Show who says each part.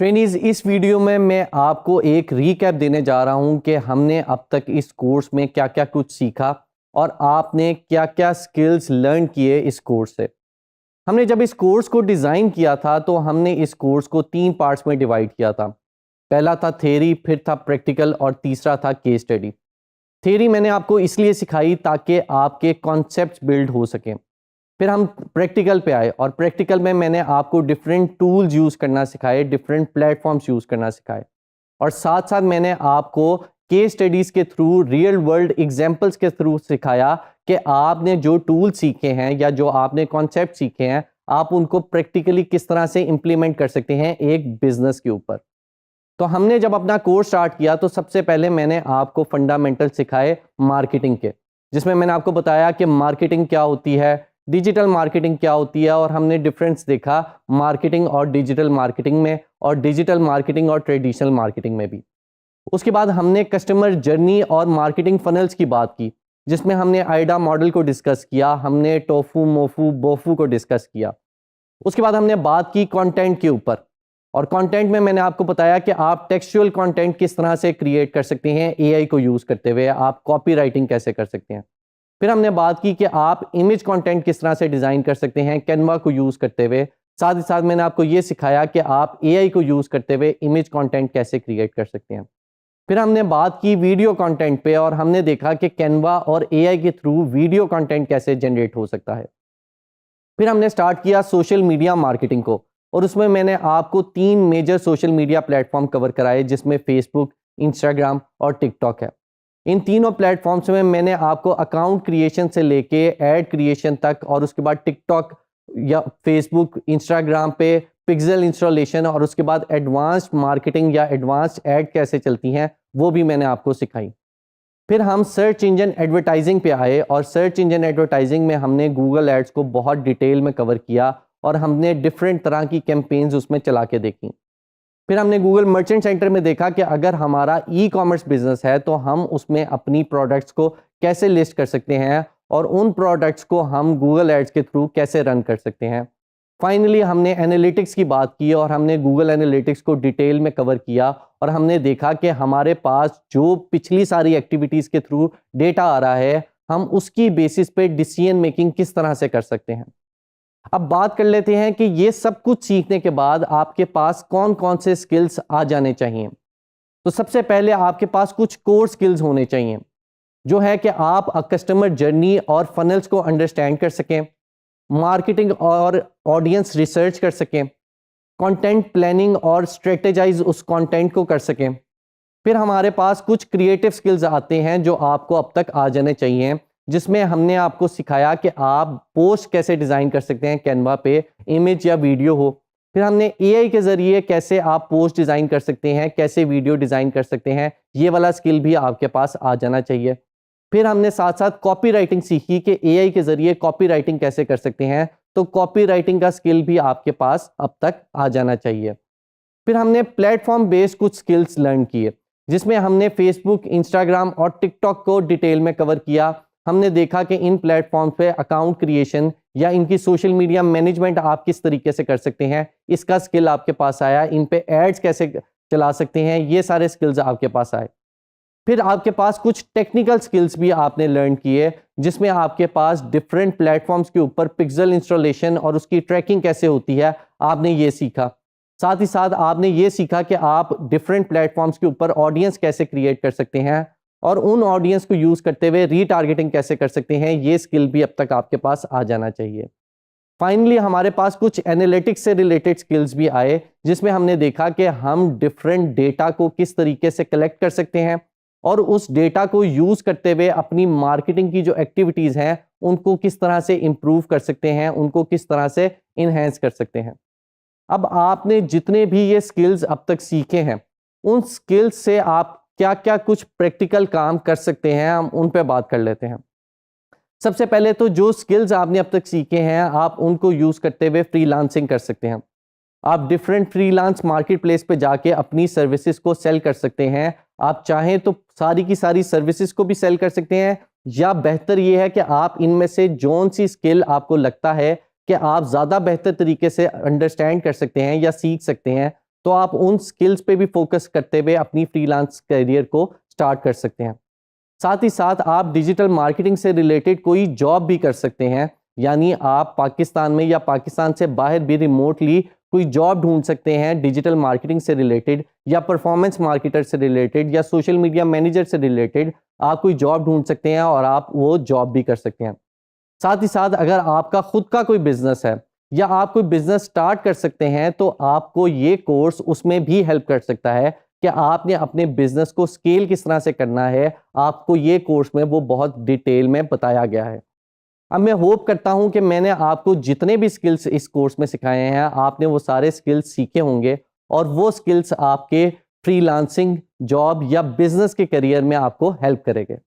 Speaker 1: Trainees, इस video में मैं आपको एक रीकैप देने जा रहा हूं कि हमने अब तक इस कोर्स में क्या क्या कुछ सीखा और आपने क्या क्या स्किल्स लर्न किए इस कोर्स से। हमने जब इस कोर्स को डिज़ाइन किया था तो हमने इस कोर्स को 3 पार्ट्स में डिवाइड किया था। पहला था थ्योरी, फिर था प्रैक्टिकल और तीसरा था केस स्टडी। थ्योरी मैंने आपको इसलिए सिखाई ताकि आपके कॉन्सेप्ट्स बिल्ड हो सकें। फिर हम प्रैक्टिकल पे आए और प्रैक्टिकल में मैंने आपको डिफरेंट टूल्स यूज़ करना सिखाए, डिफरेंट प्लेटफॉर्म्स यूज़ करना सिखाए और साथ साथ मैंने आपको केस स्टडीज़ के थ्रू, रियल वर्ल्ड एग्जांपल्स के थ्रू सिखाया कि आपने जो टूल सीखे हैं या जो आपने कॉन्सेप्ट सीखे हैं, आप उनको प्रैक्टिकली किस तरह से इम्प्लीमेंट कर सकते हैं एक बिजनेस के ऊपर। तो हमने जब अपना कोर्स स्टार्ट किया तो सबसे पहले मैंने आपको फंडामेंटल सिखाए मार्केटिंग के, जिसमें मैंने आपको बताया कि मार्केटिंग क्या होती है, डिजिटल मार्केटिंग क्या होती है और हमने डिफरेंस देखा मार्केटिंग और डिजिटल मार्केटिंग में और डिजिटल मार्केटिंग और ट्रेडिशनल मार्केटिंग में भी। उसके बाद हमने कस्टमर जर्नी और मार्केटिंग फनल्स की बात की, जिसमें हमने आइडा मॉडल को डिस्कस किया, हमने टोफू मोफू बोफू को डिस्कस किया। उसके बाद हमने बात की कंटेंट के ऊपर और कंटेंट में मैंने आपको बताया कि आप टेक्सचुअल कंटेंट किस तरह से क्रिएट कर सकते हैं एआई को यूज़ करते हुए, आप कॉपी राइटिंग कैसे कर सकते हैं। फिर हमने बात की कि आप इमेज कंटेंट किस तरह से डिज़ाइन कर सकते हैं कैनवा को यूज़ करते हुए। साथ ही साथ मैंने आपको ये सिखाया कि आप एआई को यूज़ करते हुए इमेज कंटेंट कैसे क्रिएट कर सकते हैं। फिर हमने बात की वीडियो कंटेंट पे और हमने देखा कि कैनवा और एआई के थ्रू वीडियो कंटेंट कैसे जनरेट हो सकता है। फिर हमने स्टार्ट किया सोशल मीडिया मार्केटिंग को और उसमें मैंने आपको 3 major social media platform cover कराए, जिसमें फेसबुक, इंस्टाग्राम और टिकटॉक है। इन तीनों प्लेटफॉर्म्स में मैंने आपको अकाउंट क्रिएशन से लेके ऐड क्रिएशन तक और उसके बाद टिकटॉक या फेसबुक, इंस्टाग्राम पे पिक्सेल इंस्टॉलेशन और उसके बाद एडवांस्ड मार्केटिंग या एडवांस्ड ऐड कैसे चलती हैं वो भी मैंने आपको सिखाई। फिर हम सर्च इंजन एडवर्टाइजिंग पे आए और सर्च इंजन एडवर्टाइजिंग में हमने गूगल एड्स को बहुत डिटेल में कवर किया और हमने डिफरेंट तरह की कैंपेन्स उसमें चला के देखी। फिर हमने गूगल मर्चेंट सेंटर में देखा कि अगर हमारा ई कॉमर्स बिजनेस है तो हम उसमें अपनी प्रोडक्ट्स को कैसे लिस्ट कर सकते हैं और उन प्रोडक्ट्स को हम गूगल एड्स के थ्रू कैसे रन कर सकते हैं। फाइनली हमने एनालिटिक्स की बात की और हमने गूगल एनालिटिक्स को डिटेल में कवर किया और हमने देखा कि हमारे पास जो पिछली सारी एक्टिविटीज़ के थ्रू डेटा आ रहा है, हम उसकी बेसिस पे डिसीजन मेकिंग किस तरह से कर सकते हैं। अब बात कर लेते हैं कि ये सब कुछ सीखने के बाद आपके पास कौन कौन से स्किल्स आ जाने चाहिए। तो सबसे पहले आपके पास कुछ कोर स्किल्स होने चाहिए, जो है कि आप कस्टमर जर्नी और फनल्स को अंडरस्टैंड कर सकें, मार्केटिंग और ऑडियंस रिसर्च कर सकें, कंटेंट प्लानिंग और स्ट्रेटेजाइज उस कंटेंट को कर सकें। फिर हमारे पास कुछ क्रिएटिव स्किल्स आते हैं जो आपको अब तक आ जाने चाहिए, जिसमें हमने आपको सिखाया कि आप पोस्ट कैसे डिज़ाइन कर सकते हैं कैनवा पे, इमेज या वीडियो हो। फिर हमने एआई के ज़रिए कैसे आप पोस्ट डिज़ाइन कर सकते हैं, कैसे वीडियो डिज़ाइन कर सकते हैं, ये वाला स्किल भी आपके पास आ जाना चाहिए। फिर हमने साथ साथ कॉपी राइटिंग सीखी कि एआई के ज़रिए कॉपी राइटिंग कैसे कर सकते हैं, तो कॉपी राइटिंग का स्किल भी आपके पास अब तक आ जाना चाहिए। फिर हमने प्लेटफॉर्म बेस्ड कुछ स्किल्स लर्न किए, जिसमें हमने फेसबुक, इंस्टाग्राम और टिकटॉक को डिटेल में कवर किया। हमने देखा कि इन प्लेटफॉर्म पे अकाउंट क्रिएशन या इनकी सोशल मीडिया मैनेजमेंट आप किस तरीके से कर सकते हैं, इसका स्किल आपके पास आया। इन पे एड्स कैसे चला सकते हैं, ये सारे स्किल्स आपके पास आए। फिर आपके पास कुछ टेक्निकल स्किल्स भी आपने लर्न किए, जिसमें आपके पास डिफरेंट प्लेटफॉर्म्स के ऊपर पिक्सेल इंस्टॉलेशन और उसकी ट्रैकिंग कैसे होती है, आपने ये सीखा। साथ ही साथ आपने ये सीखा कि आप डिफरेंट प्लेटफॉर्म्स के ऊपर ऑडियंस कैसे क्रिएट कर सकते हैं और उन ऑडियंस को यूज़ करते हुए रीटारगेटिंग कैसे कर सकते हैं, ये स्किल भी अब तक आपके पास आ जाना चाहिए। फाइनली हमारे पास कुछ एनालिटिक्स से रिलेटेड स्किल्स भी आए, जिसमें हमने देखा कि हम डिफरेंट डेटा को किस तरीके से कलेक्ट कर सकते हैं और उस डेटा को यूज़ करते हुए अपनी मार्केटिंग की जो एक्टिविटीज़ हैं उनको किस तरह से इम्प्रूव कर सकते हैं, उनको किस तरह से इन्हेंस कर सकते हैं। अब आपने जितने भी ये स्किल्स अब तक सीखे हैं, उन स्किल्स से आप क्या क्या कुछ प्रैक्टिकल काम कर सकते हैं, हम उन पे बात कर लेते हैं। सबसे पहले तो जो स्किल्स आपने अब तक सीखे हैं, आप उनको यूज़ करते हुए फ्रीलांसिंग कर सकते हैं। आप डिफरेंट फ्रीलांस मार्केट प्लेस पे जाके अपनी सर्विसेज को सेल कर सकते हैं। आप चाहें तो सारी की सारी सर्विसेज को भी सेल कर सकते हैं, या बेहतर ये है कि आप इनमें से जौन सी स्किल आपको लगता है कि आप ज़्यादा बेहतर तरीके से अंडरस्टैंड कर सकते हैं या सीख सकते हैं, तो आप उन स्किल्स पे भी फोकस करते हुए अपनी फ्रीलांस करियर को स्टार्ट कर सकते हैं। साथ ही साथ आप डिजिटल मार्केटिंग से रिलेटेड कोई जॉब भी कर सकते हैं, यानी आप पाकिस्तान में या पाकिस्तान से बाहर भी रिमोटली कोई जॉब ढूंढ सकते हैं डिजिटल मार्केटिंग से रिलेटेड या परफॉर्मेंस मार्केटर से रिलेटेड या सोशल मीडिया मैनेजर से रिलेटेड आप कोई जॉब ढूंढ सकते हैं और आप वो जॉब भी कर सकते हैं। साथ ही साथ अगर आपका खुद का कोई बिजनेस है या आप कोई बिजनेस स्टार्ट कर सकते हैं तो आपको ये कोर्स उसमें भी हेल्प कर सकता है कि आपने अपने बिजनेस को स्केल किस तरह से करना है। आपको ये कोर्स में वो बहुत डिटेल में बताया गया है। अब मैं होप करता हूं कि मैंने आपको जितने भी स्किल्स इस कोर्स में सिखाए हैं आपने वो सारे स्किल्स सीखे होंगे और वो स्किल्स आपके फ्रीलांसिंग जॉब या बिजनेस के करियर में आपको हेल्प करेंगे।